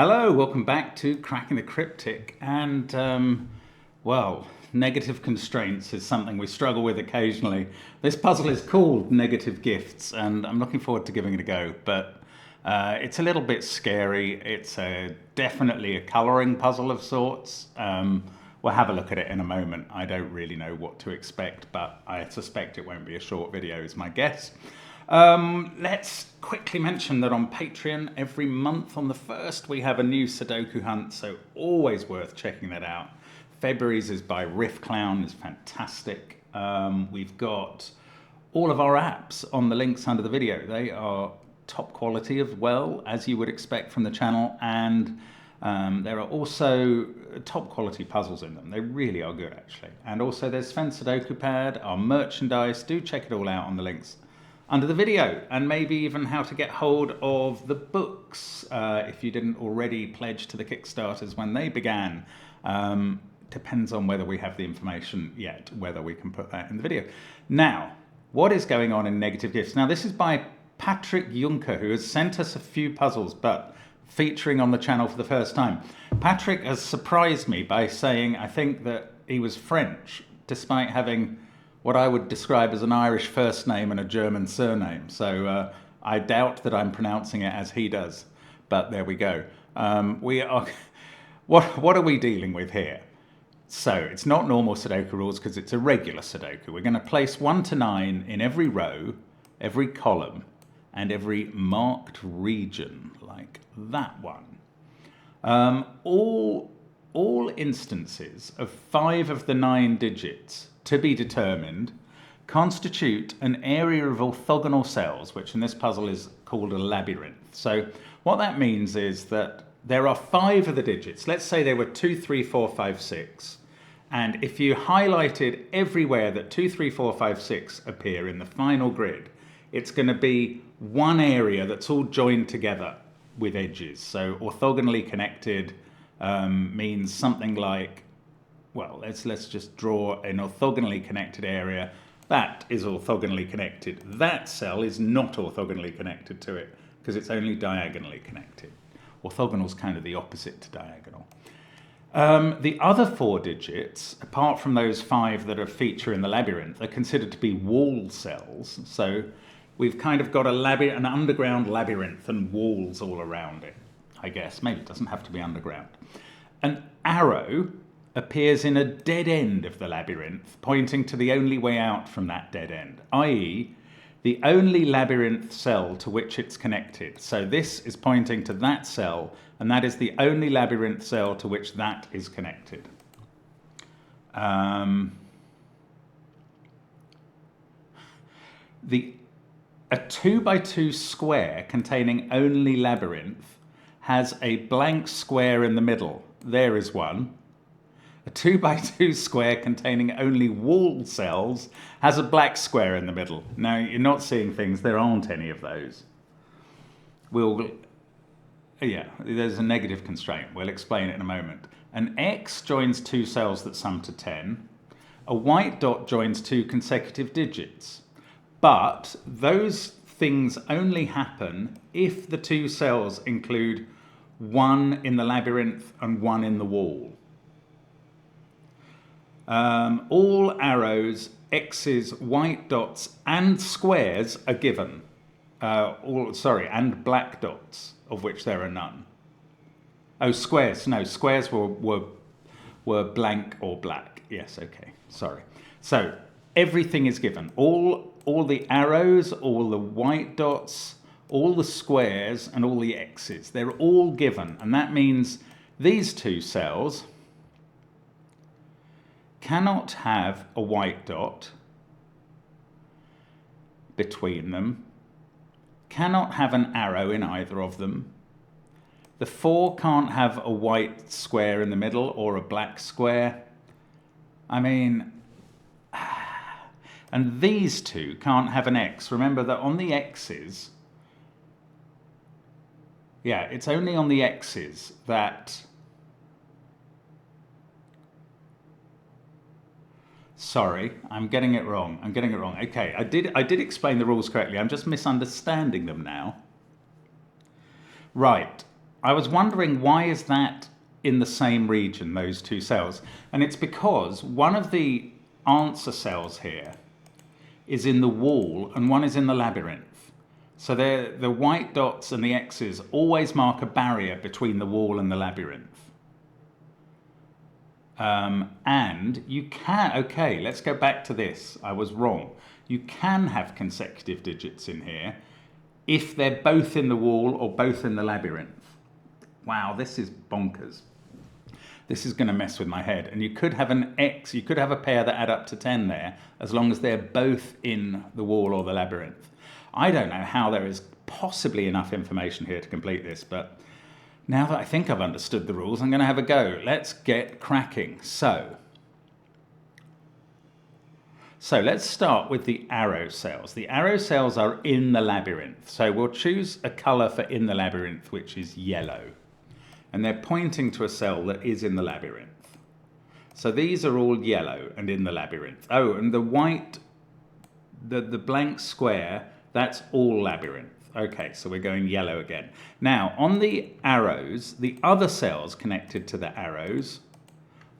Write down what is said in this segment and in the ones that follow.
Hello, welcome back to Cracking the Cryptic. And, well, negative constraints is something we struggle with occasionally. This puzzle is called Negative Gifts, and I'm looking forward to giving it a go. But it's a little bit scary. It's definitely a colouring puzzle of sorts. We'll have a look at it in a moment. I don't really know what to expect, but I suspect it won't be a short video, is my guess. Let's quickly mention that on Patreon every month on the 1st we have a new Sudoku hunt, so always worth checking that out. February's is by Riff Clown, is fantastic. We've got all of our apps on the links under the video. They are top quality as well, as you would expect from the channel, and there are also top quality puzzles in them. They really are good, actually. And also there's SUDOKU PAD, our merchandise. Do check it all out on the links under the video, and maybe even how to get hold of the books if you didn't already pledge to the Kickstarters when they began. Depends on whether we have the information yet, whether we can put that in the video. Now, what is going on in Negative Gifts? Now, this is by Patrick Juncker, who has sent us a few puzzles, but featuring on the channel for the first time. Patrick has surprised me by saying, I think, that he was French, despite having what I would describe as an Irish first name and a German surname. So I doubt that I'm pronouncing it as he does, but there we go. What are we dealing with here? So it's not normal Sudoku rules because it's a regular Sudoku. We're going to place 1 to 9 in every row, every column, and every marked region, like that one. All instances of 5 of the 9 digits to be determined constitute an area of orthogonal cells, which in this puzzle is called a labyrinth. So what that means is that there are 5 of the digits. Let's say there were 2, 3, 4, 5, 6. And if you highlighted everywhere that 2, 3, 4, 5, 6 appear in the final grid, it's going to be one area that's all joined together with edges. So orthogonally connected means something like, well, let's just draw an orthogonally connected area. That is orthogonally connected. That cell is not orthogonally connected to it because it's only diagonally connected. Orthogonal is kind of the opposite to diagonal. The other 4 digits, apart from those 5 that are feature in the labyrinth, are considered to be wall cells. So we've kind of got an underground labyrinth and walls all around it, I guess. Maybe it doesn't have to be underground. An arrow appears in a dead end of the labyrinth, pointing to the only way out from that dead end, i.e. the only labyrinth cell to which it's connected. So this is pointing to that cell, and that is the only labyrinth cell to which that is connected. A 2 by 2 square containing only labyrinth has a blank square in the middle. There is one. A 2 by 2 square containing only wall cells has a black square in the middle. Now, you're not seeing things. There aren't any of those. Yeah, there's a negative constraint. We'll explain it in a moment. An X joins 2 cells that sum to 10. A white dot joins 2 consecutive digits. But those things only happen if the 2 cells include 1 in the labyrinth and 1 in the wall. All arrows, X's, white dots, and squares are given. And black dots, of which there are none. Oh, squares. No, squares were blank or black. Yes, okay. Sorry. So everything is given. All the arrows, all the white dots, all the squares, and all the X's. They're all given, and that means these 2 cells cannot have a white dot between them, cannot have an arrow in either of them. The 4 can't have a white square in the middle or a black square. I mean, and these 2 can't have an X. Remember that on the X's, yeah, it's only on the X's that Sorry, I'm getting it wrong. Okay, I did explain the rules correctly. I'm just misunderstanding them now. Right. I was wondering, why is that in the same region, those two cells? And it's because one of the answer cells here is in the wall and one is in the labyrinth. So the white dots and the X's always mark a barrier between the wall and the labyrinth. And you can, okay, let's go back to this. I was wrong. You can have consecutive digits in here if they're both in the wall or both in the labyrinth. Wow, this is bonkers. This is going to mess with my head. And you could have an X, you could have a pair that add up to 10 there, as long as they're both in the wall or the labyrinth. I don't know how there is possibly enough information here to complete this, but now that I think I've understood the rules, I'm going to have a go. Let's get cracking. So let's start with the arrow cells. The arrow cells are in the labyrinth. So we'll choose a color for in the labyrinth, which is yellow. And they're pointing to a cell that is in the labyrinth. So these are all yellow and in the labyrinth. Oh, and the white, the blank square, that's all labyrinth. Okay, so we're going yellow again. Now, on the arrows, the other cells connected to the arrows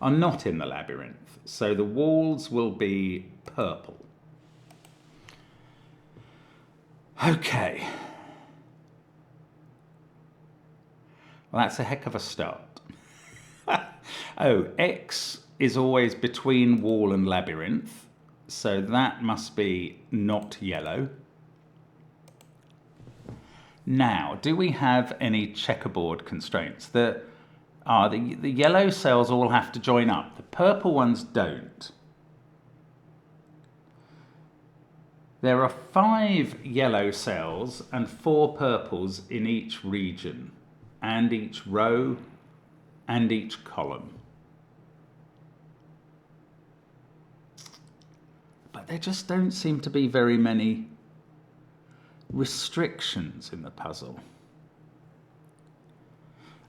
are not in the labyrinth. So the walls will be purple. Okay. Well, that's a heck of a start. Oh, X is always between wall and labyrinth. So that must be not yellow. Now, do we have any checkerboard constraints? The yellow cells all have to join up. The purple ones don't. There are 5 yellow cells and 4 purples in each region, and each row, and each column. But there just don't seem to be very many restrictions in the puzzle.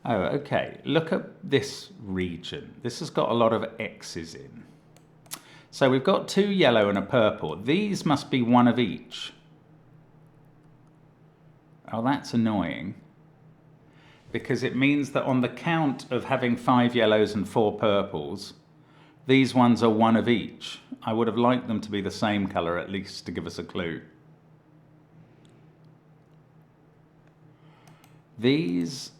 Oh, okay. Look at this region. This has got a lot of X's in. So we've got 2 yellow and a purple. These must be one of each. Oh, that's annoying. Because it means that on the count of having 5 yellows and 4 purples, these ones are one of each. I would have liked them to be the same color at least to give us a clue. These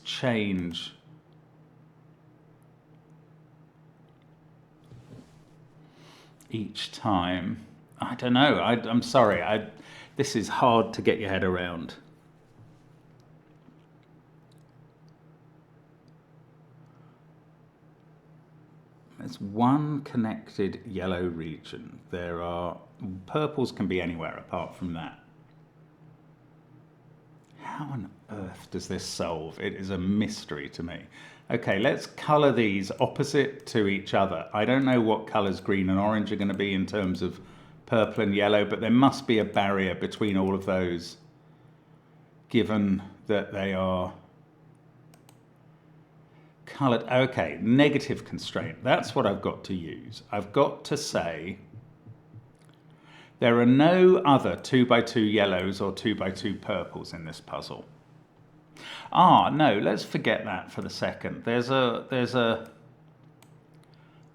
change. Each time. I don't know. I'm sorry. This is hard to get your head around. There's one connected yellow region. There are purples can be anywhere apart from that. How on earth does this solve? It is a mystery to me. Okay, let's color these opposite to each other. I don't know what colors green and orange are going to be in terms of purple and yellow, but there must be a barrier between all of those, given that they are colored. Okay, negative constraint. That's what I've got to use. I've got to say there are no other 2x2 yellows or 2x2 purples in this puzzle. No, let's forget that for the second. There's a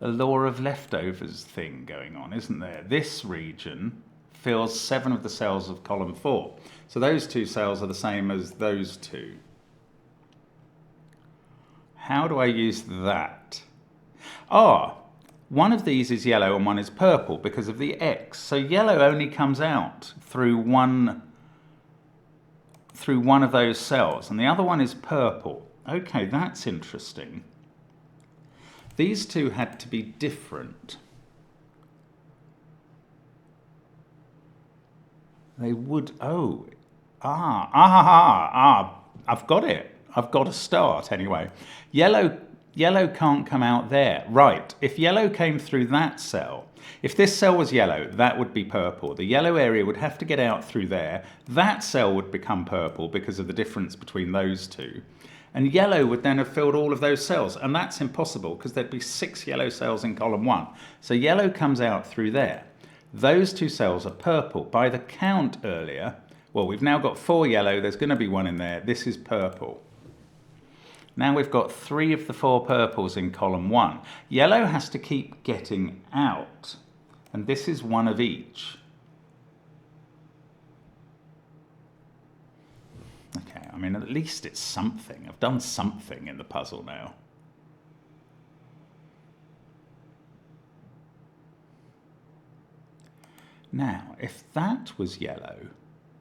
law of leftovers thing going on, isn't there? This region fills 7 of the cells of column 4. So those 2 cells are the same as those 2. How do I use that? One of these is yellow and one is purple because of the X. So yellow only comes out through one of those cells, and the other one is purple. Okay, that's interesting. These 2 had to be different. They would, I've got it. I've got a start anyway. Yellow can't come out there. Right, if yellow came through that cell, if this cell was yellow, that would be purple. The yellow area would have to get out through there. That cell would become purple because of the difference between those 2. And yellow would then have filled all of those cells. And that's impossible because there'd be 6 yellow cells in column 1. So yellow comes out through there. Those 2 cells are purple. By the count earlier, Well, we've now got 4 yellow. There's going to be 1 in there. This is purple. Now we've got 3 of the 4 purples in column 1. Yellow has to keep getting out. And this is 1 of each. Okay, I mean, at least it's something. I've done something in the puzzle now. Now, if that was yellow,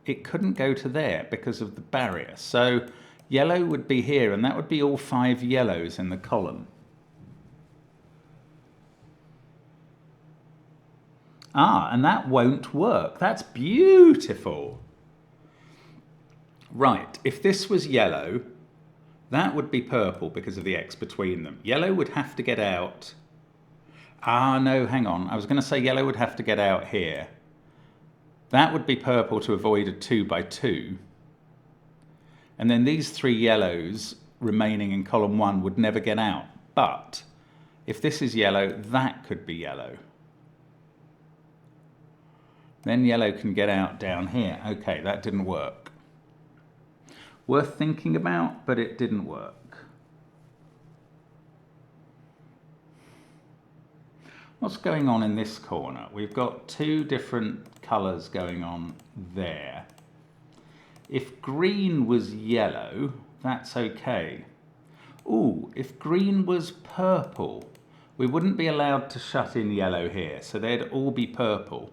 it couldn't go to there because of the barrier. So yellow would be here, and that would be all 5 yellows in the column. Ah, and that won't work. That's beautiful. Right, if this was yellow, that would be purple because of the X between them. Yellow would have to get out. Ah, no, hang on. I was going to say yellow would have to get out here. That would be purple to avoid a 2 by 2. And then these 3 yellows remaining in column 1 would never get out. But if this is yellow, that could be yellow. Then yellow can get out down here. Okay, that didn't work. Worth thinking about, but it didn't work. What's going on in this corner? We've got 2 different colours going on there. If green was yellow, that's okay. Ooh, if green was purple, we wouldn't be allowed to shut in yellow here, so they'd all be purple.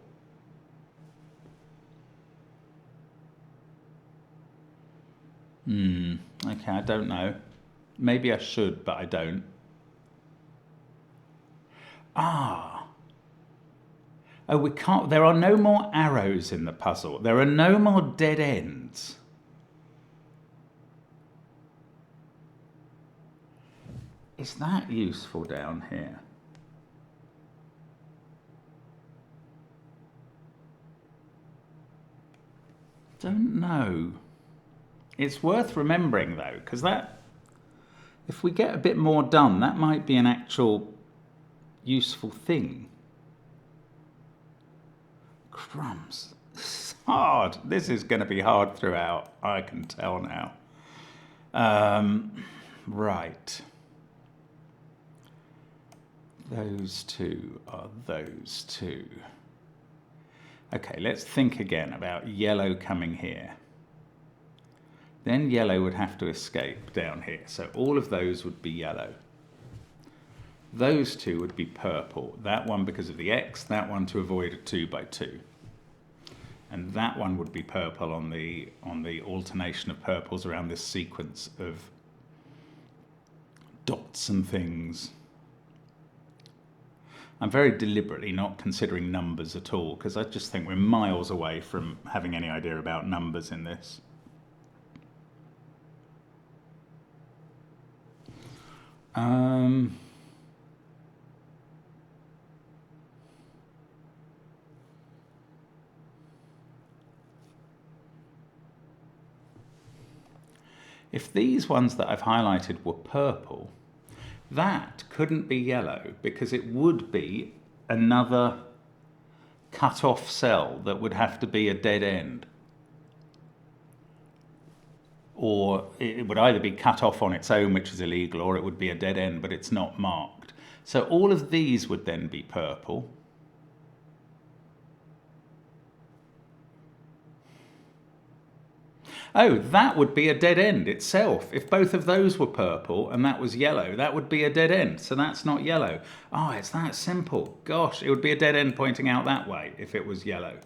Okay, I don't know. Maybe I should, but I don't. Ah. Oh, we can't. There are no more arrows in the puzzle. There are no more dead ends. Is that useful down here? Don't know. It's worth remembering though, because that, if we get a bit more done, that might be an actual useful thing. Crumbs. It's hard. This is going to be hard throughout. I can tell now. Right. Those 2 are those 2. Okay, let's think again about yellow coming here. Then yellow would have to escape down here. So all of those would be yellow. Those 2 would be purple. That one because of the X, that one to avoid a 2 by 2. And that one would be purple on the alternation of purples around this sequence of dots and things. I'm very deliberately not considering numbers at all, because I just think we're miles away from having any idea about numbers in this. If these ones that I've highlighted were purple, that couldn't be yellow because it would be another cut off cell that would have to be a dead end. Or it would either be cut off on its own, which is illegal, or it would be a dead end, but it's not marked. So all of these would then be purple. Oh, that would be a dead end itself. If both of those were purple and that was yellow, that would be a dead end. So that's not yellow. Oh, it's that simple. Gosh, it would be a dead end pointing out that way if it was yellow.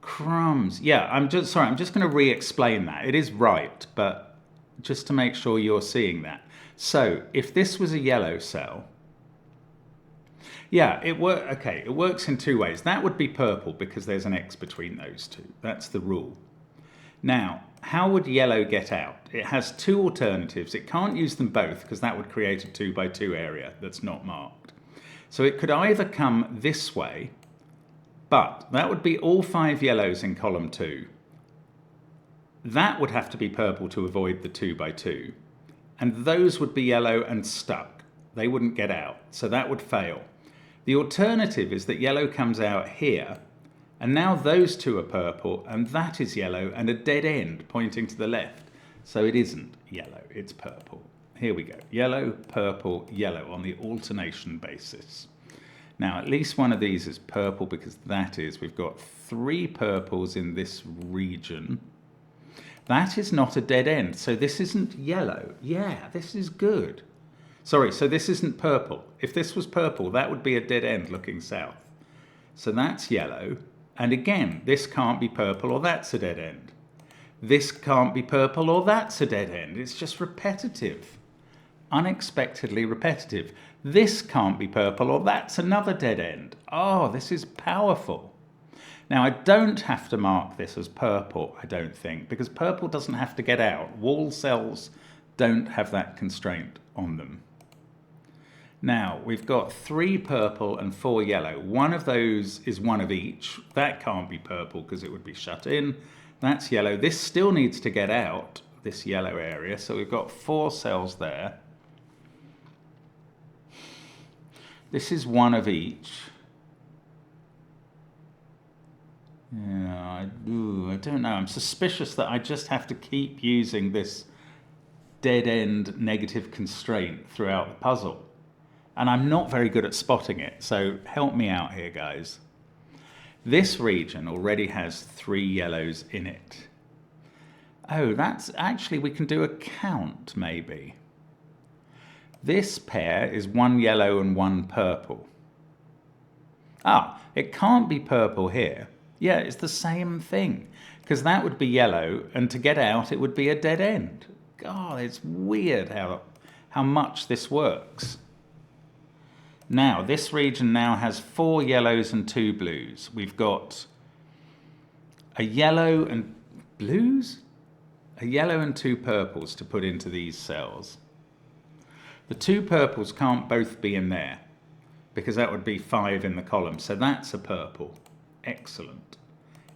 Crumbs. Yeah, I'm just going to re-explain that. It is right, but just to make sure you're seeing that. So if this was a yellow cell, yeah, it works in 2 ways. That would be purple because there's an X between those 2. That's the rule. Now, how would yellow get out? It has 2 alternatives. It can't use them both because that would create a 2 by 2 area that's not marked. So it could either come this way, but that would be all 5 yellows in column 2. That would have to be purple to avoid the 2 by 2. And those would be yellow and stuck. They wouldn't get out, so that would fail. The alternative is that yellow comes out here, And now those two are purple, and that is yellow, and a dead end pointing to the left. So it isn't yellow, it's purple. Here we go, yellow, purple, yellow on the alternation basis. Now, at least one of these is purple because that is, we've got 3 purples in this region. That is not a dead end, so this isn't yellow. Yeah, this is good. Sorry, so this isn't purple. If this was purple, that would be a dead end looking south. So that's yellow. And again, this can't be purple or that's a dead end. This can't be purple or that's a dead end. It's just repetitive. Unexpectedly repetitive. This can't be purple or that's another dead end. Oh, this is powerful. Now, I don't have to mark this as purple, I don't think, because purple doesn't have to get out. Wall cells don't have that constraint on them. Now, we've got 3 purple and 4 yellow. One of those is one of each. That can't be purple because it would be shut in. That's yellow. This still needs to get out, this yellow area. So we've got 4 cells there. This is one of each. Yeah, I don't know. I'm suspicious that I just have to keep using this dead-end negative constraint throughout the puzzle. And I'm not very good at spotting it, so help me out here, guys. This region already has 3 yellows in it. Oh, that's actually, we can do a count, maybe. This pair is 1 yellow and 1 purple. Ah, it can't be purple here. Yeah, it's the same thing, because that would be yellow, and to get out, it would be a dead end. God, it's weird how much this works. Now, this region now has 4 yellows and 2 blues. We've got a yellow and blues? A yellow and 2 purples to put into these cells. The 2 purples can't both be in there because that would be 5 in the column. So that's a purple. Excellent.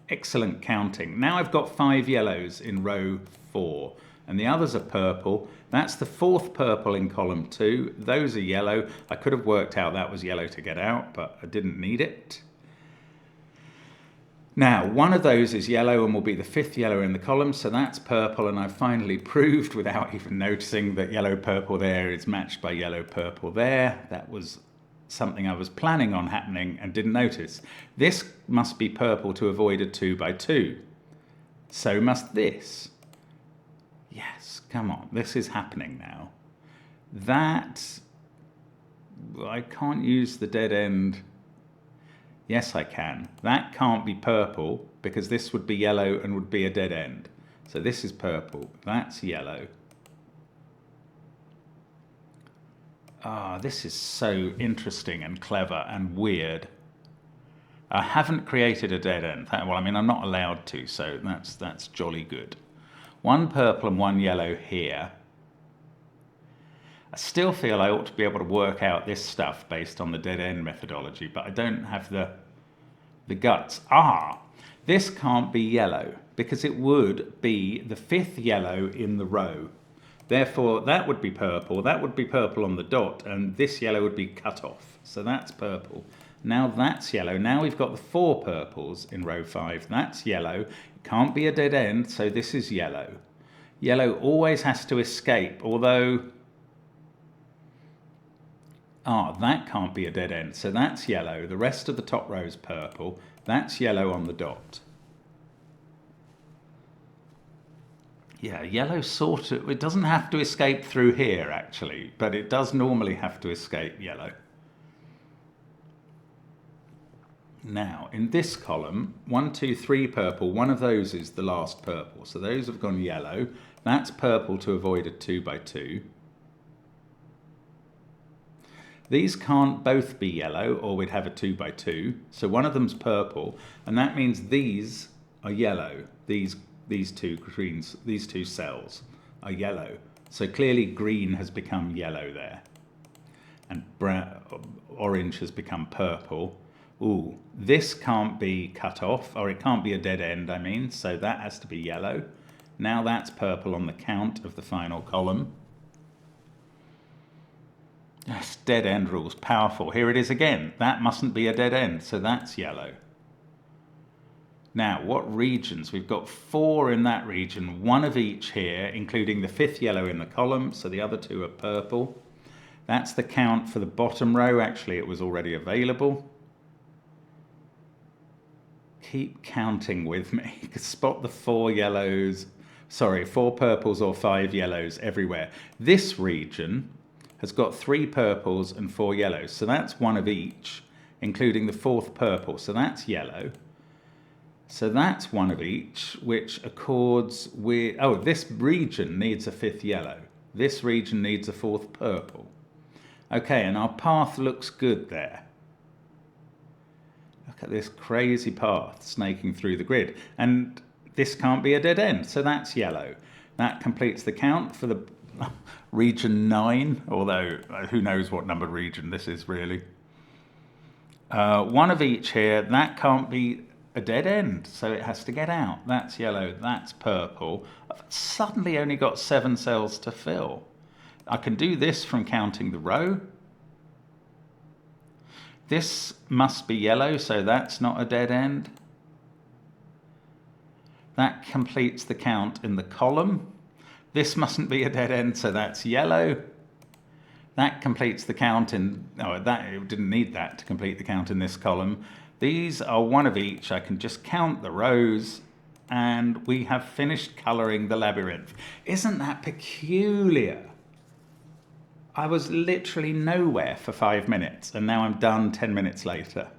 Excellent counting. Now I've got 5 yellows in row 4 and the others are purple. That's the 4th purple in column 2. Those are yellow. I could have worked out that was yellow to get out, but I didn't need it. Now, one of those is yellow and will be the 5th yellow in the column, so that's purple, and I've finally proved without even noticing that yellow-purple there is matched by yellow-purple there. That was something I was planning on happening and didn't notice. This must be purple to avoid a 2 by 2. So must this. Yes, come on, this is happening now. That, I can't use the dead end. Yes, I can. That can't be purple because this would be yellow and would be a dead end. So this is purple, that's yellow. Ah, this is so interesting and clever and weird. I haven't created a dead end. Well, I mean, I'm not allowed to, so that's jolly good. 1 purple and 1 yellow here. I still feel I ought to be able to work out this stuff based on the dead end methodology, but I don't have the guts. Ah, this can't be yellow because it would be the 5th yellow in the row. Therefore, that would be purple on the dot, and this yellow would be cut off. So that's purple. Now that's yellow. Now we've got the 4 purples in row 5. That's yellow. It can't be a dead end, so this is yellow. Yellow always has to escape, although... Ah, that can't be a dead end, so that's yellow. The rest of the top row is purple. That's yellow on the dot. Yeah, yellow sort of, it doesn't have to escape through here actually, but it does normally have to escape yellow. Now, in this column, 1, 2, 3 purple, one of those is the last purple. So those have gone yellow. That's purple to avoid a 2 by 2. These can't both be yellow or we'd have a 2 by 2. So one of them's purple, and that means these are yellow. These 2 greens, these 2 cells are yellow. So clearly green has become yellow there. And orange has become purple. Ooh, this can't be cut off, or it can't be a dead end, I mean, so that has to be yellow. Now that's purple on the count of the final column. Yes, dead end rules, powerful. Here it is again. That mustn't be a dead end, so that's yellow. Now, what regions? We've got 4 in that region, 1 of each here, including the 5th yellow in the column, so the other 2 are purple. That's the count for the bottom row. Actually, it was already available. Keep counting with me. Spot the 4 yellows, sorry, 4 purples or 5 yellows everywhere. This region has got 3 purples and 4 yellows, so that's 1 of each, including the 4th purple, so that's yellow. So that's 1 of each, which accords with, oh, this region needs a 5th yellow. This region needs a 4th purple. Okay, and our path looks good there. Look at this crazy path snaking through the grid. And this can't be a dead end, so that's yellow. That completes the count for the region 9, although who knows what numbered region this is really. 1 of each here, that can't be a dead end, so it has to get out. That's yellow, that's purple. I've suddenly only got 7 cells to fill. I can do this from counting the row. This must be yellow, so that's not a dead end. That completes the count in the column. This mustn't be a dead end, so that's yellow. That completes the count in, oh, that it didn't need that to complete the count in this column. These are 1 of each. I can just count the rows, and we have finished colouring the labyrinth. Isn't that peculiar? I was literally nowhere for 5 minutes, and now I'm done 10 minutes later.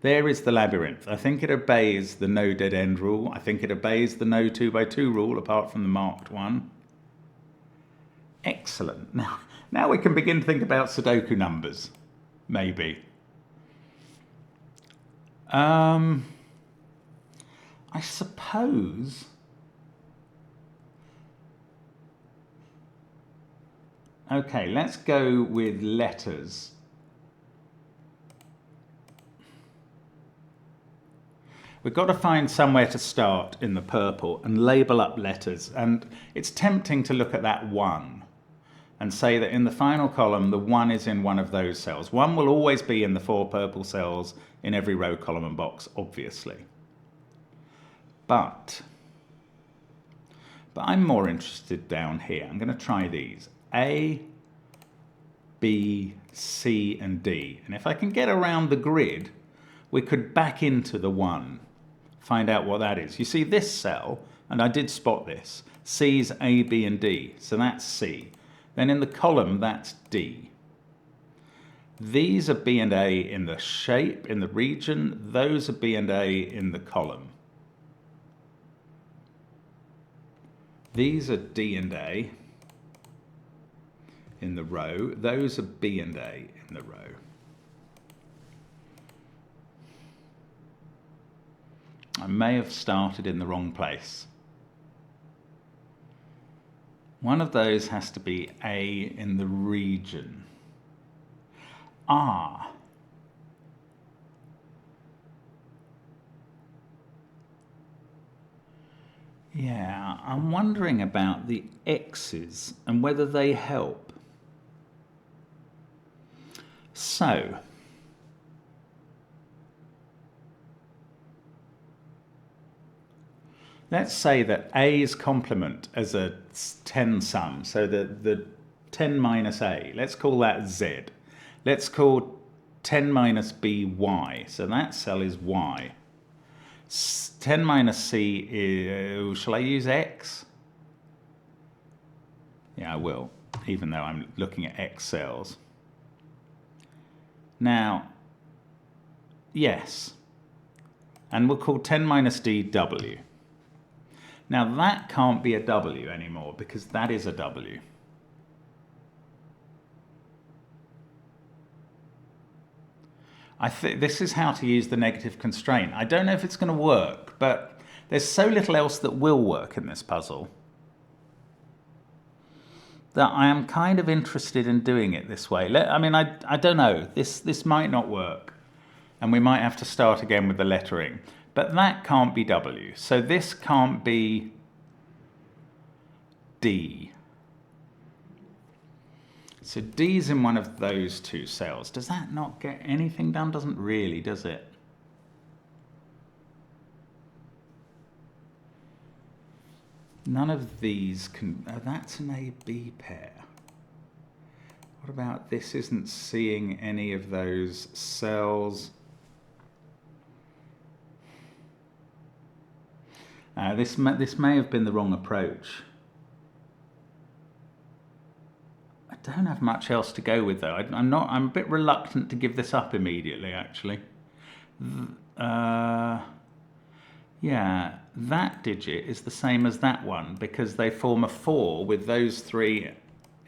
There is the labyrinth. I think it obeys the no dead end rule. I think it obeys the no 2x2 rule, apart from the marked one. Excellent. Now we can begin to think about Sudoku numbers, maybe. I suppose okay, let's go with letters. We've got to find somewhere to start in the purple and label up letters, and it's tempting to look at that 1 and say that in the final column the 1 is in one of those cells. 1 will always be in the 4 purple cells in every row, column and box, obviously. But I'm more interested down here. I'm going to try these. A, B, C and D. And if I can get around the grid, we could back into the 1, find out what that is. You see this cell, and I did spot this, C's A, B and D, so that's C. Then in the column, that's D. These are B and A in the shape, in the region. Those are B and A in the column. These are D and A in the row. Those are B and A in the row. I may have started in the wrong place. One of those has to be A in the region. Ah. Yeah, I'm wondering about the X's and whether they help. So, let's say that A's complement as a 10 sum, so the 10 minus A, let's call that Z. Let's call 10 minus B Y, so that cell is Y. 10 minus C is, shall I use X? Yeah, I will, even though I'm looking at X cells. Now, yes, and we'll call 10 minus D W. Now that can't be a W anymore because that is a W. I think this is how to use the negative constraint. I don't know if it's going to work, but there's so little else that will work in this puzzle that I am kind of interested in doing it this way. I mean, I don't know. This might not work, and we might have to start again with the lettering. But that can't be W, so this can't be D. So D's in one of those 2 cells. Does that not get anything done? Doesn't really, does it? None of these can... that's an A-B pair. What about this? Isn't seeing any of those cells. This may have been the wrong approach. I don't have much else to go with though. I'm a bit reluctant to give this up immediately, actually. Yeah, that digit is the same as that one because they form a 4 with those 3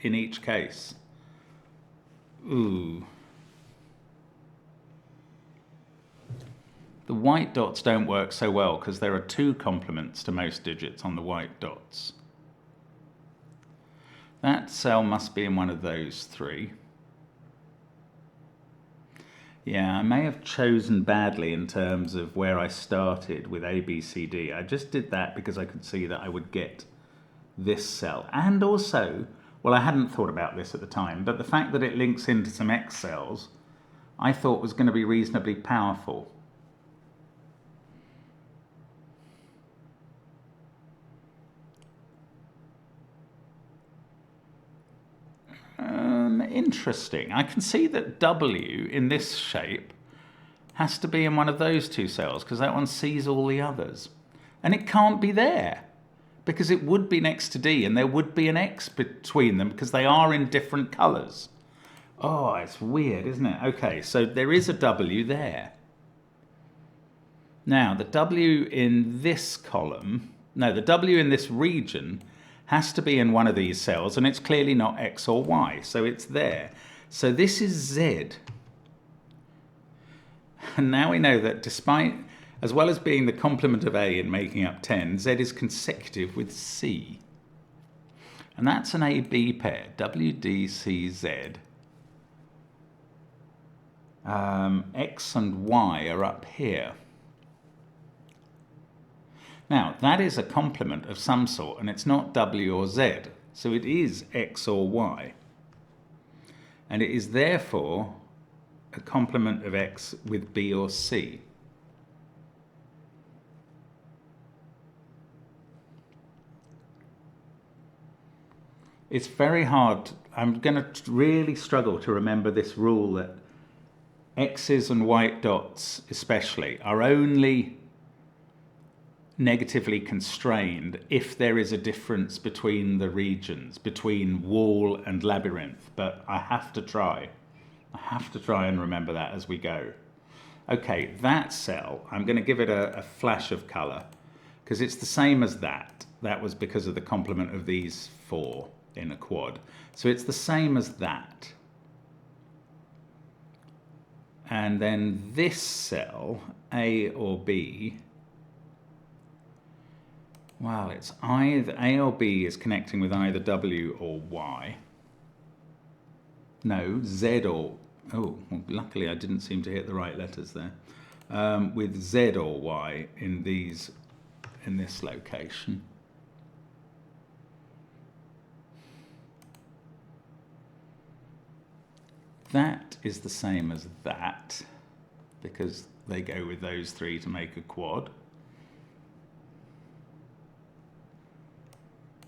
in each case. Ooh. The white dots don't work so well because there are 2 complements to most digits on the white dots. That cell must be in one of those 3. Yeah, I may have chosen badly in terms of where I started with A, B, C, D. I just did that because I could see that I would get this cell. And also, well, I hadn't thought about this at the time, but the fact that it links into some X cells, I thought was going to be reasonably powerful. Interesting. I can see that W in this shape has to be in one of those 2 cells because that one sees all the others. And it can't be there because it would be next to D and there would be an X between them because they are in different colors. Oh, it's weird, isn't it? Okay, so there is a W there. Now, the W in this column, no, the W in this region has to be in one of these cells, and it's clearly not X or Y, so it's there. So this is Z. And now we know that despite, as well as being the complement of A and making up 10, Z is consecutive with C. And that's an A-B pair, W, D, C, Z. X and Y are up here. Now, that is a complement of some sort, and it's not W or Z, so it is X or Y. And it is therefore a complement of X with B or C. It's very hard. I'm going to really struggle to remember this rule that X's and white dots especially are only negatively constrained if there is a difference between the regions, between wall and labyrinth, but I have to try. I have to try and remember that as we go. Okay, that cell, I'm going to give it a flash of color because it's the same as that. That was because of the complement of these 4 in a quad. So it's the same as that. And then this cell, A or B, well, it's either A or B is connecting with either W or Y. No, Z or... Oh, well, luckily I didn't seem to hit the right letters there. With Z or Y in this location. That is the same as that because they go with those 3 to make a quad.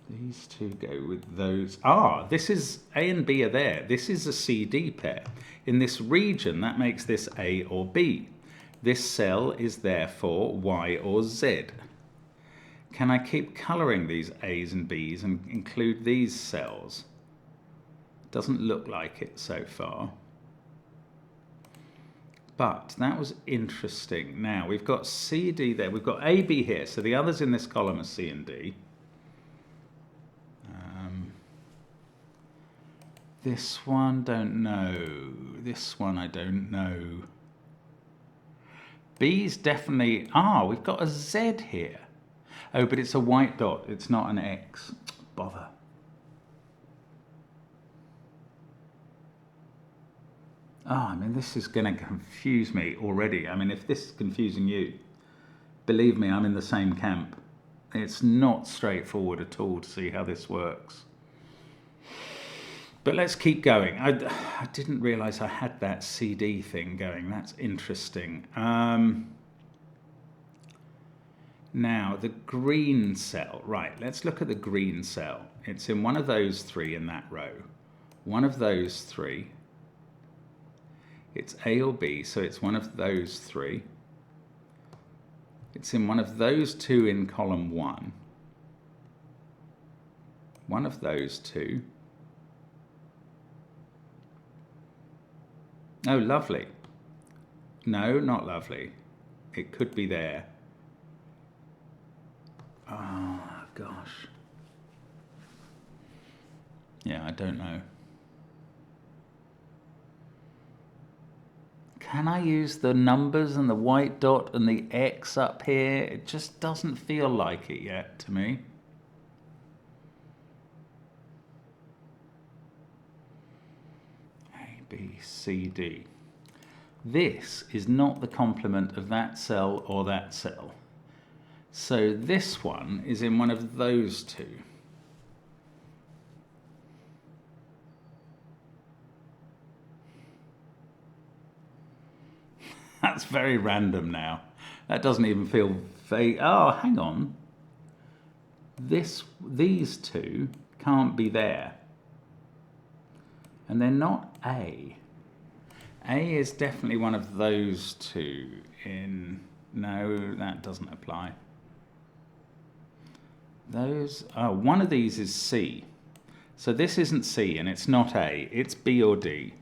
These 2 go with those. Ah, this is A and B are there. This is a CD pair. In this region, that makes this A or B. This cell is therefore Y or Z. Can I keep colouring these A's and B's and include these cells? Doesn't look like it so far. But that was interesting. Now, we've got C, D there. We've got A, B here. So the others in this column are C and D. This one, don't know. This one, I don't know. B's definitely... Ah, we've got a Z here. Oh, but it's a white dot. It's not an X. Bother. Ah, I mean, this is going to confuse me already. I mean, if this is confusing you, believe me, I'm in the same camp. It's not straightforward at all to see how this works. But let's keep going. I didn't realise I had that CD thing going. That's interesting. Now, the green cell. Right, let's look at the green cell. It's in one of those three in that row. One of those three. It's A or B, so it's one of those three. It's in one of those two in column 1. One of those two. Oh, lovely. No, not lovely. It could be there. Oh, gosh. Yeah, I don't know. Can I use the numbers and the white dot and the X up here? It just doesn't feel like it yet to me. A, B, C, D. This is not the complement of that cell or that cell. So this one is in one of those two. That's very random now. That doesn't even feel vague. Oh, hang on. These two can't be there. And they're not A. A is definitely one of those two in... No, that doesn't apply. One of these is C. So this isn't C and it's not A. It's B or D.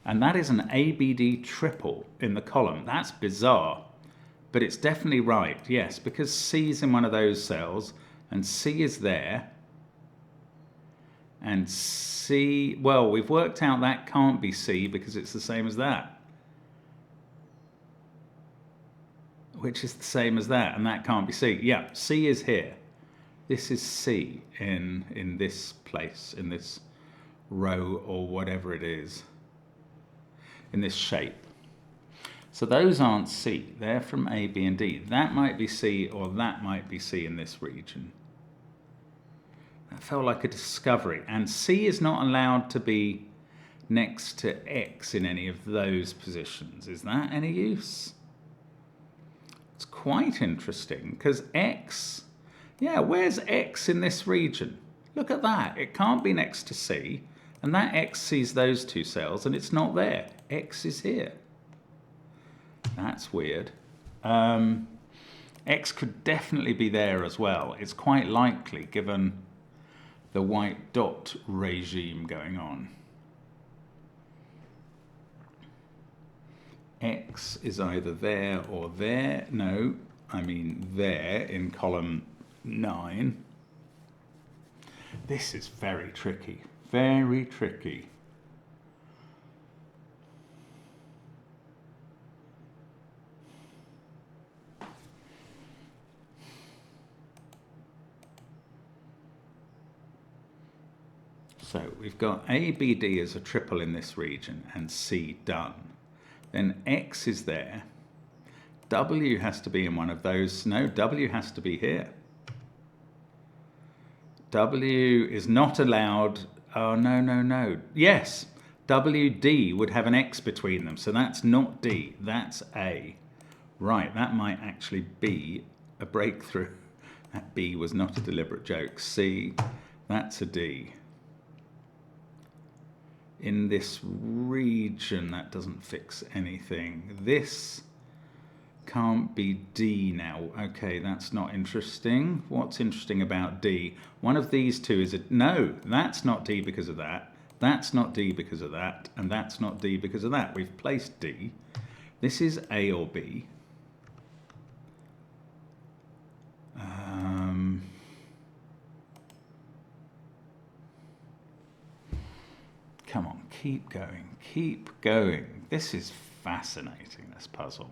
And that is an ABD triple in the column. That's bizarre, but it's definitely right, yes, because C is in one of those cells, and C is there, and C, well, we've worked out that can't be C because it's the same as that, which is the same as that, and that can't be C. Yeah, C is here. This is C in this place, in this row or whatever it is. In this shape. So those aren't C, they're from A, B, and D. That might be C or that might be C in this region. That felt like a discovery. And C is not allowed to be next to X in any of those positions. Is that any use? It's quite interesting because X, yeah, where's X in this region? Look at that, it can't be next to C. And that X sees those two cells, and it's not there. X is here. That's weird. X could definitely be there as well. It's quite likely, given the white dot regime going on. X is either there or there. No, I mean there in column 9. This is very tricky. Very tricky. So we've got A, B, D as a triple in this region and C done. Then X is there. W has to be in one of those. No, W has to be here. W is not allowed. Oh, no, no, no. Yes, WD would have an X between them, so that's not D, that's A. Right, that might actually be a breakthrough. That B was not a deliberate joke. C, that's a D. In this region, that doesn't fix anything. This can't be D now. Okay, that's not interesting. What's interesting about D? One of these two is a... No, that's not D because of that. That's not D because of that. And that's not D because of that. We've placed D. This is A or B. Come on, keep going. Keep going. This is fascinating, this puzzle.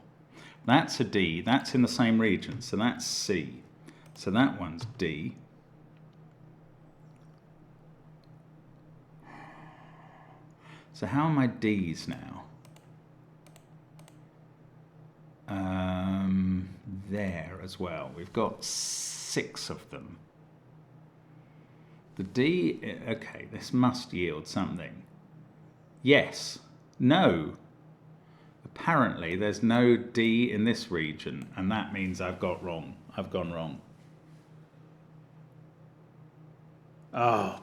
That's a D, that's in the same region, so that's C. So that one's D. So how are my Ds now? There as well. We've got 6 of them. The D, okay, this must yield something. Yes, no. A Apparently there's no D in this region, and that means I've gone wrong. Oh,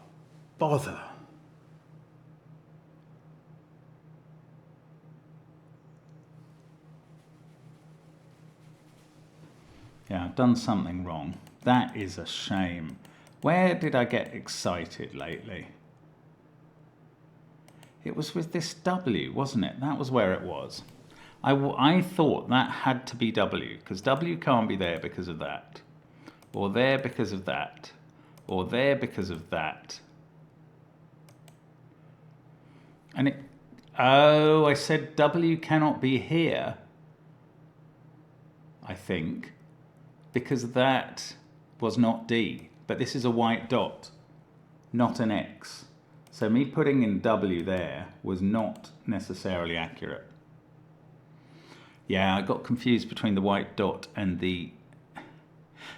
bother. Yeah, I've done something wrong. That is a shame. Where did I get excited lately? It was with this W, wasn't it? That was where it was. I thought that had to be W, because W can't be there because of that. Or there because of that. Or there because of that. And it... Oh, I said W cannot be here, I think, because that was not D. But this is a white dot, not an X. So me putting in W there was not necessarily accurate. Yeah, I got confused between the white dot and the...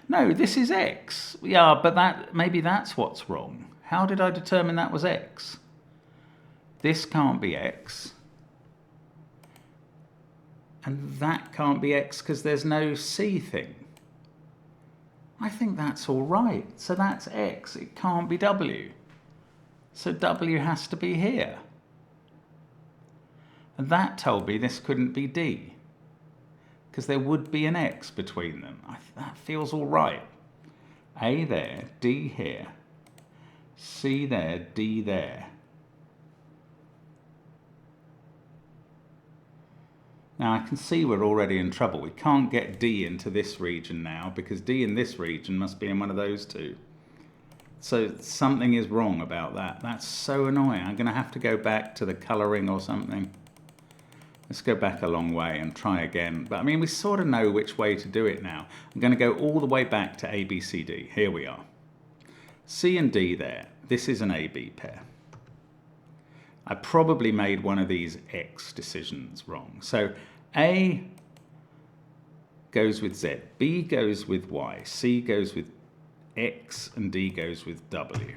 No, this is X. Yeah, but maybe that's what's wrong. How did I determine that was X? This can't be X. And that can't be X because there's no C thing. I think that's all right. So that's X. It can't be W. So W has to be here. And that told me this couldn't be D, because there would be an X between them. That feels all right. A there, D here, C there, D there. Now I can see we're already in trouble. We can't get D into this region now, because D in this region must be in one of those two. So something is wrong about that. That's so annoying. I'm going to have to go back to the colouring or something. Let's go back a long way and try again. But I mean, we sort of know which way to do it now. I'm going to go all the way back to A, B, C, D. Here we are. C and D there. This is an A-B pair. I probably made one of these X decisions wrong. So A goes with Z, B goes with Y, C goes with X, and D goes with W.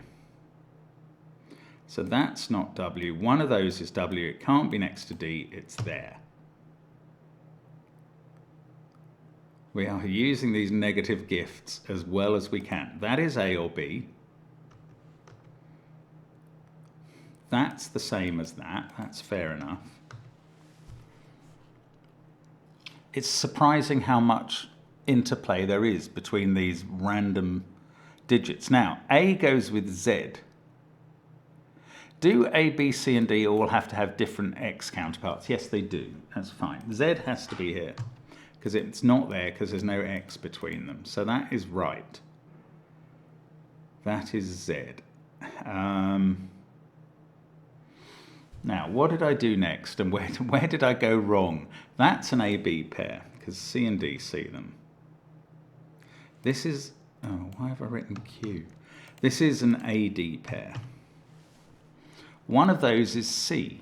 So that's not W. One of those is W. It can't be next to D. It's there. We are using these negative gifts as well as we can. That is A or B. That's the same as that. That's fair enough. It's surprising how much interplay there is between these random digits. Now, A goes with Z. Do A, B, C, and D all have to have different X counterparts? Yes, they do. That's fine. Z has to be here, because it's not there because there's no X between them. So that is right. That is Z. Now, what did I do next, and where did I go wrong? That's an A-B pair, because C and D see them. This is... Oh, why have I written Q? This is an AD pair. One of those is C.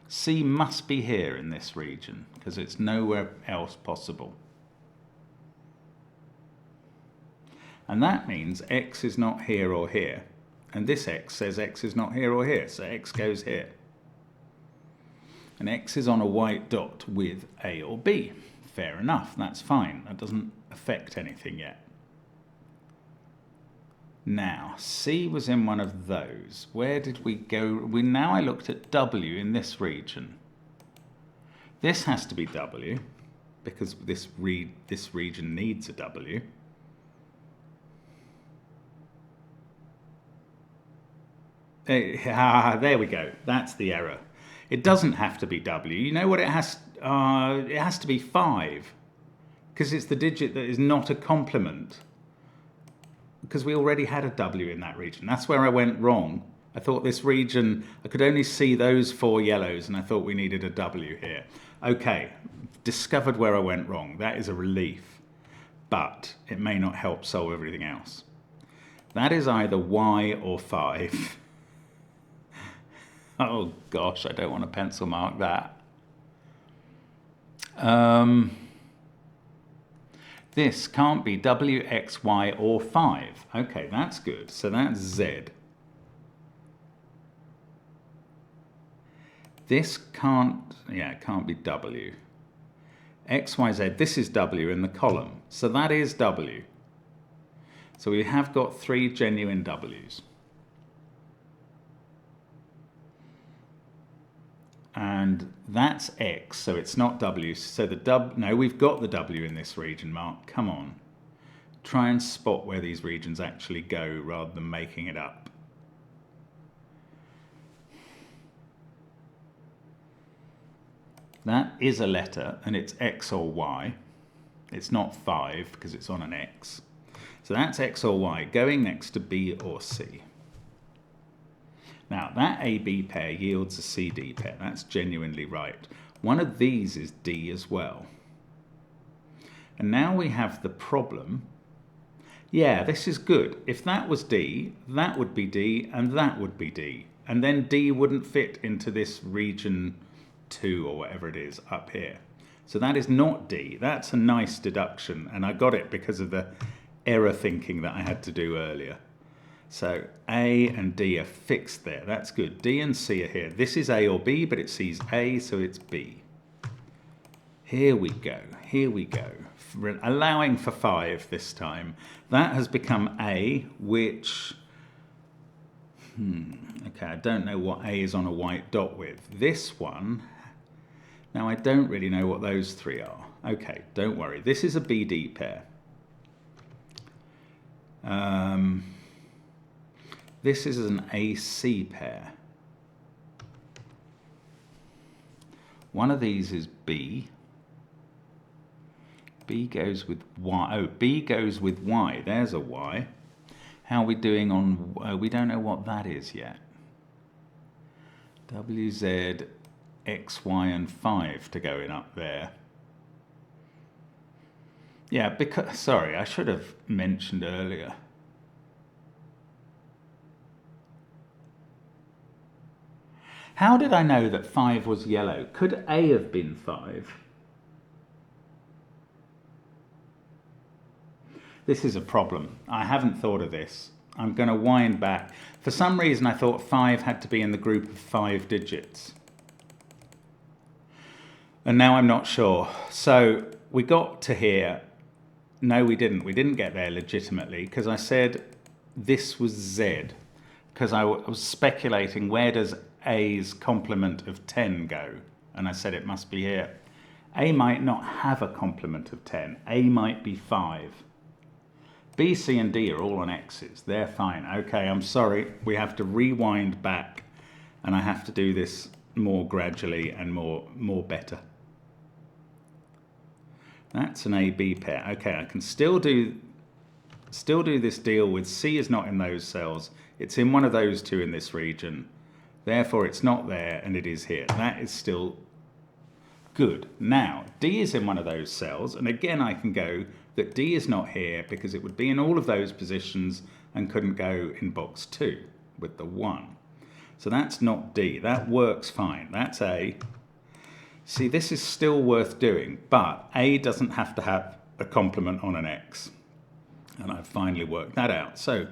C must be here in this region, because it's nowhere else possible. And that means X is not here or here. And this X says X is not here or here, so X goes here. And X is on a white dot with A or B. Fair enough, that's fine. That doesn't affect anything yet. Now, C was in one of those. Where did we go? Now I looked at W in this region. This has to be W, because this region needs a W. There we go. That's the error. It doesn't have to be W. You know what it has? It has to be 5, because it's the digit that is not a complement. Because we already had a W in that region. That's where I went wrong. I thought this region, I could only see those 4 yellows, and I thought we needed a W here. Okay, discovered where I went wrong. That is a relief, but it may not help solve everything else. That is either Y or 5. Oh gosh, I don't want to pencil mark that. This can't be W, X, Y, or 5. Okay, that's good. So that's Z. This can't, yeah, it can't be W. X, Y, Z, this is W in the column. So that is W. So we have got 3 genuine W's. And that's X, so it's not W. So the no, we've got the W in this region, Mark. Come on. Try and spot where these regions actually go rather than making it up. That is a letter, and it's X or Y. It's not 5 because it's on an X. So that's X or Y going next to B or C. Now that AB pair yields a CD pair. That's genuinely right. One of these is D as well. And now we have the problem. Yeah, this is good. If that was D, that would be D, and that would be D. And then D wouldn't fit into this region 2 or whatever it is up here. So that is not D. That's a nice deduction, and I got it because of the error thinking that I had to do earlier. So A and D are fixed there. That's good. D and C are here. This is A or B, but it sees A, so it's B. Here we go. Here we go. Allowing for 5 this time. That has become A, which... okay, I don't know what A is on a white dot with. This one... Now, I don't really know what those 3 are. Okay, don't worry. This is a BD pair. This is an AC pair. One of these is B. B goes with Y. Oh, B goes with Y. There's a Y. How are we doing on... we don't know what that is yet. WZ, X, Y, and 5 to go in up there. Yeah, because... Sorry, I should have mentioned earlier. How did I know that 5 was yellow? Could A have been 5? This is a problem. I haven't thought of this. I'm going to wind back. For some reason, I thought 5 had to be in the group of 5 digits. And now I'm not sure. So we got to here. No, we didn't. We didn't get there legitimately because I said this was Z. Because I was speculating, where does A's complement of 10 go? And I said it must be here. A might not have a complement of 10. A might be 5. B, C, and D are all on X's. They're fine. Okay, I'm sorry. We have to rewind back, and I have to do this more gradually and more better. That's an AB pair. Okay, I can still do this deal with C is not in those cells. It's in one of those 2 in this region. Therefore, it's not there, and it is here. That is still good. Now, D is in one of those cells, and again, I can go that D is not here because it would be in all of those positions and couldn't go in box 2 with the 1. So that's not D. That works fine. That's A. See, this is still worth doing, but A doesn't have to have a complement on an X. And I've finally worked that out. So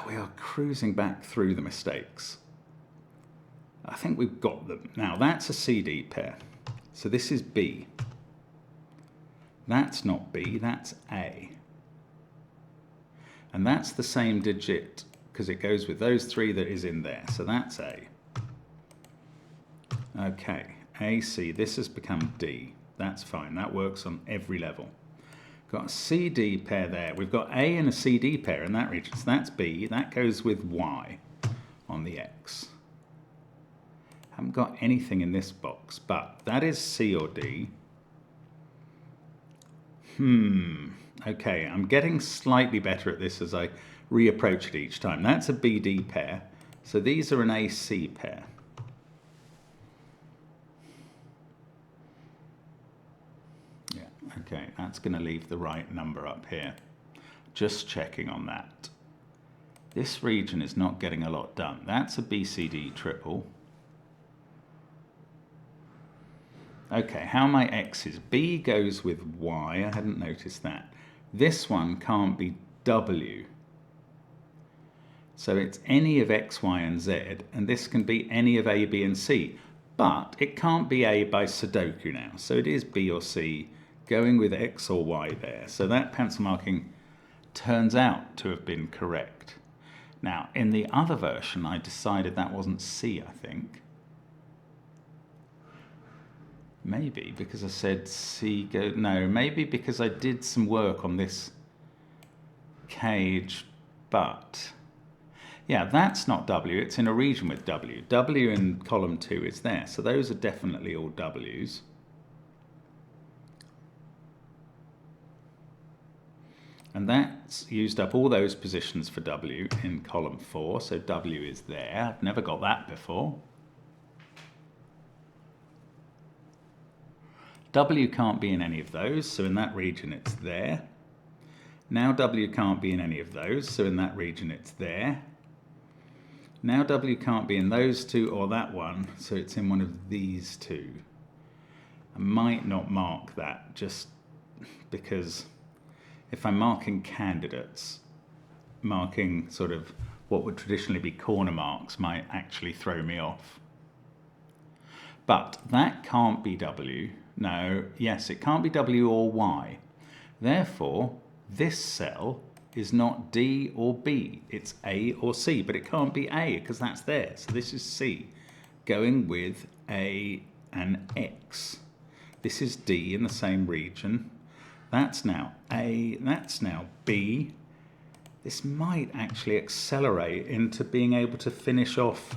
we are cruising back through the mistakes. I think we've got them. Now, that's a CD pair. So this is B. That's not B, that's A. And that's the same digit because it goes with those 3 that is in there. So that's A. Okay, AC, this has become D. That's fine, that works on every level. Got a CD pair there. We've got A and a CD pair in that region. So that's B, that goes with Y on the X. Haven't got anything in this box, but that is C or D. Okay, I'm getting slightly better at this as I reapproach it each time. That's a BD pair. So these are an AC pair. Yeah, okay, that's going to leave the right number up here. Just checking on that. This region is not getting a lot done. That's a BCD triple. Okay, how are my X's? B goes with Y. I hadn't noticed that. This one can't be W. So it's any of X, Y, and Z, and this can be any of A, B, and C. But it can't be A by Sudoku now. So it is B or C going with X or Y there. So that pencil marking turns out to have been correct. Now, in the other version, I decided that wasn't C, I think. Maybe because I said C go, no, maybe because I did some work on this cage, but yeah, that's not W, it's in a region with W. W in column 2 is there, so those are definitely all W's. And that's used up all those positions for W in column 4, so W is there. I've never got that before. W can't be in any of those, so in that region it's there. Now W can't be in any of those, so in that region it's there. Now W can't be in those two or that one, so it's in one of these two. I might not mark that just because if I'm marking candidates, marking sort of what would traditionally be corner marks might actually throw me off. But that can't be W. No, yes, it can't be W or Y. Therefore, this cell is not D or B. It's A or C, but it can't be A because that's there. So this is C, going with A and X. This is D in the same region. That's now A, that's now B. This might actually accelerate into being able to finish off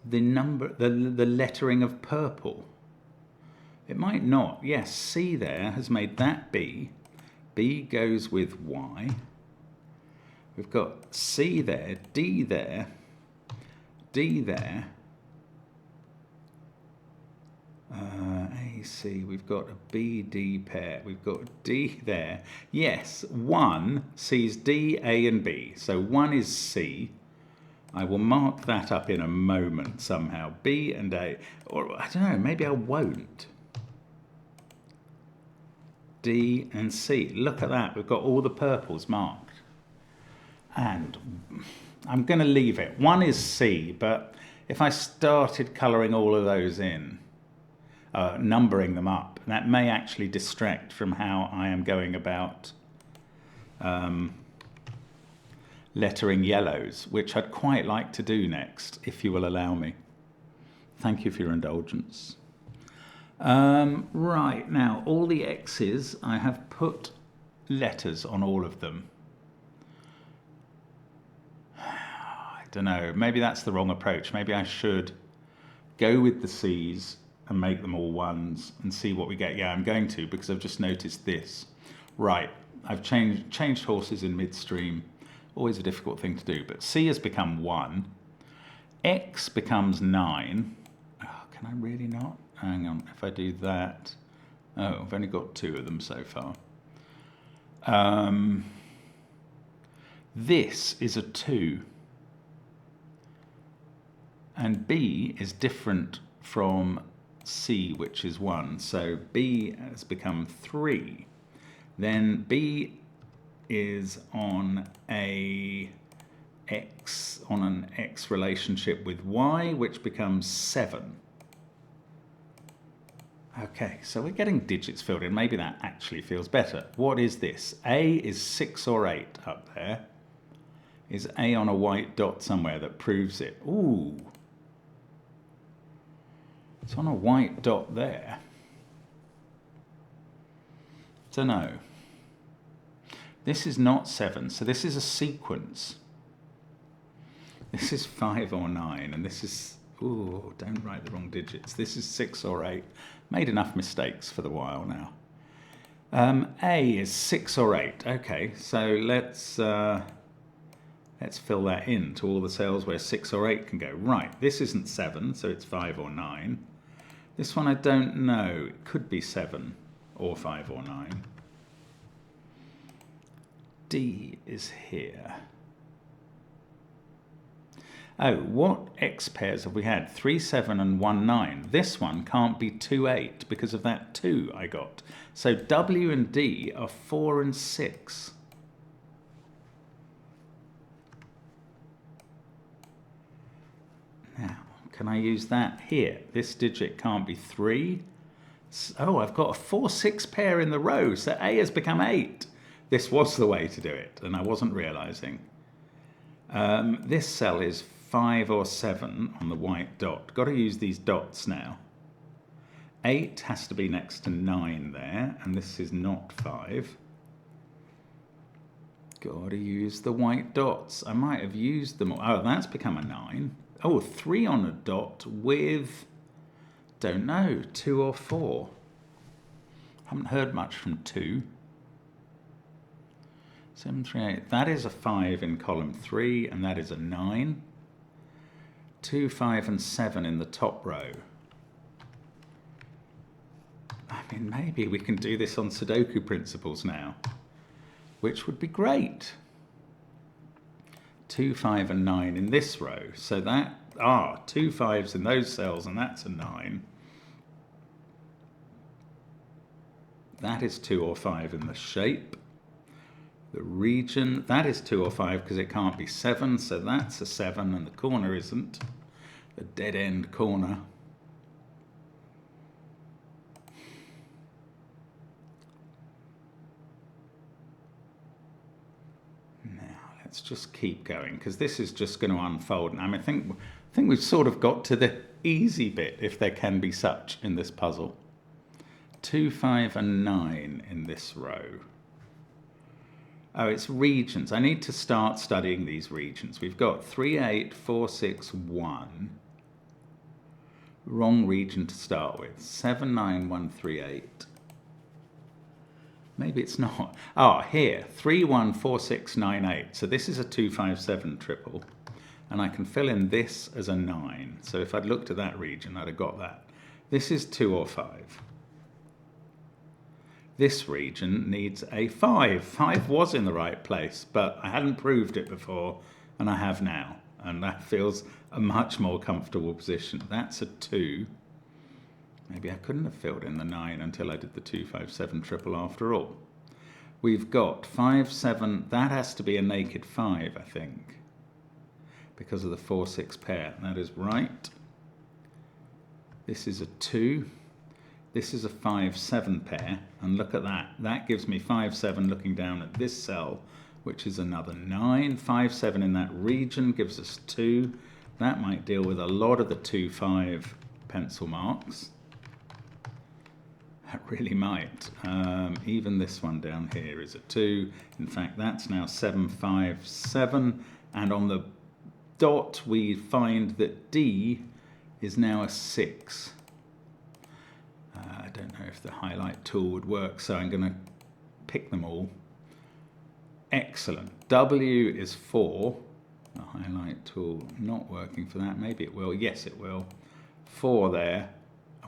the lettering of purple. It might not. Yes, C there has made that B. B goes with Y. We've got C there, D there, D there. A, C, we've got a B, D pair. We've got D there. Yes, 1 sees D, A and B. So 1 is C. I will mark that up in a moment somehow. B and A. Or I don't know, maybe I won't. D and C. Look at that. We've got all the purples marked. And I'm going to leave it. 1 is C, but if I started colouring all of those in, numbering them up, that may actually distract from how I am going about lettering yellows, which I'd quite like to do next, if you will allow me. Thank you for your indulgence. Right, now, all the X's, I have put letters on all of them. I don't know, maybe that's the wrong approach. Maybe I should go with the C's and make them all 1s and see what we get. Yeah, I'm going to, because I've just noticed this. Right, I've changed horses in midstream. Always a difficult thing to do, but C has become 1. X becomes 9. Oh, can I really not? Hang on, if I do that. Oh, I've only got 2 of them so far. This is a 2. And B is different from C, which is 1. So B has become 3. Then B is on an X relationship with Y, which becomes 7. Okay, so we're getting digits filled in. Maybe that actually feels better. What is this? A is 6 or 8 up there. Is A on a white dot somewhere that proves it? Ooh. It's on a white dot there. Don't know. This is not 7, so this is a sequence. This is 5 or 9, and this is, ooh, don't write the wrong digits. This is 6 or 8. Made enough mistakes for the while now. A is 6 or 8. Okay, so let's fill that in to all the cells where 6 or 8 can go. Right, this isn't 7, so it's 5 or 9. This one I don't know. It could be 7 or 5 or 9. D is here. Oh, what X pairs have we had? 3, 7 and 1, 9. This one can't be 2, 8 because of that 2 I got. So W and D are 4 and 6. Now, Can I use that here? This digit can't be 3. Oh, I've got a 4-6 pair in the row, so A has become 8. This was the way to do it, and I wasn't realizing. This cell is 5 or 7 on the white dot. Got to use these dots now. 8 has to be next to 9 there, and this is not 5. Got to use the white dots. I might have used them all. Oh, that's become a 9. Oh, 3 on a dot with, don't know, 2 or 4. Haven't heard much from 2. 7, 3, 8. That is a 5 in column 3, and that is a 9. 2, 5, and 7 in the top row. I mean, maybe we can do this on Sudoku principles now, which would be great. 2, 5, and 9 in this row. So that, 2 5s in those cells, and that's a 9. That is 2 or 5 in the shape. The region, that is 2 or 5 because it can't be 7, so that's a 7, and the corner isn't. The dead end corner. Let's just keep going, because this is just going to unfold. And I think we've sort of got to the easy bit, if there can be such, in this puzzle. 2, 5, and 9 in this row. Oh, it's regions. I need to start studying these regions. We've got 3, 8, 4, 6, 1. Wrong region to start with. 7, 9, 1, 3, 8. Maybe it's not. Here, 3, 1, 4, 6, 9, 8. So this is a 2, 5, 7 triple. And I can fill in this as a 9. So if I'd looked at that region, I'd have got that. This is 2 or 5. This region needs a 5. 5 was in the right place, but I hadn't proved it before, and I have now. And that feels a much more comfortable position. That's a 2. Maybe I couldn't have filled in the 9 until I did the 2, 5, 7 triple after all. We've got 5, 7. That has to be a naked 5, I think, because of the 4, 6 pair. That is right. This is a 2. This is a 5, 7 pair. And look at that. That gives me 5, 7 looking down at this cell, which is another 9. 5, 7 in that region gives us 2. That might deal with a lot of the 2, 5 pencil marks. That really might. Even this one down here is a 2. In fact, that's now 7, 5, 7. And on the dot, we find that D is now a 6. I don't know if the highlight tool would work, so I'm going to pick them all. Excellent. W is 4. The highlight tool not working for that. Maybe it will. Yes, it will. 4 there.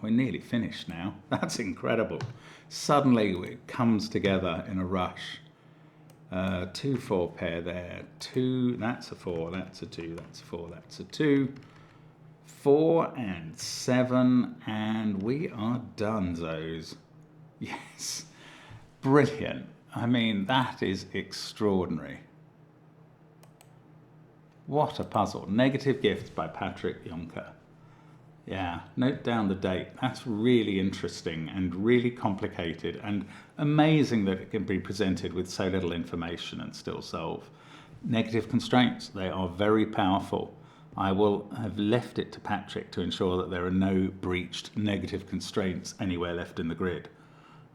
We're nearly finished now. That's incredible. Suddenly it comes together in a rush. 2, 4 pair there. 2, that's a 4, that's a 2, that's a 4, that's a 2. 4 and 7, and we are done, Zos. Yes. Brilliant. I mean, that is extraordinary. What a puzzle. Negative Gifts by Patrick Jonker. Yeah, note down the date. That's really interesting and really complicated, and amazing that it can be presented with so little information and still solve. Negative constraints, they are very powerful. I will have left it to Patrick to ensure that there are no breached negative constraints anywhere left in the grid.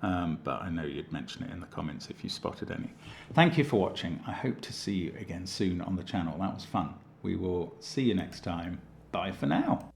But I know you'd mention it in the comments if you spotted any. Thank you for watching. I hope to see you again soon on the channel. That was fun. We will see you next time. Bye for now.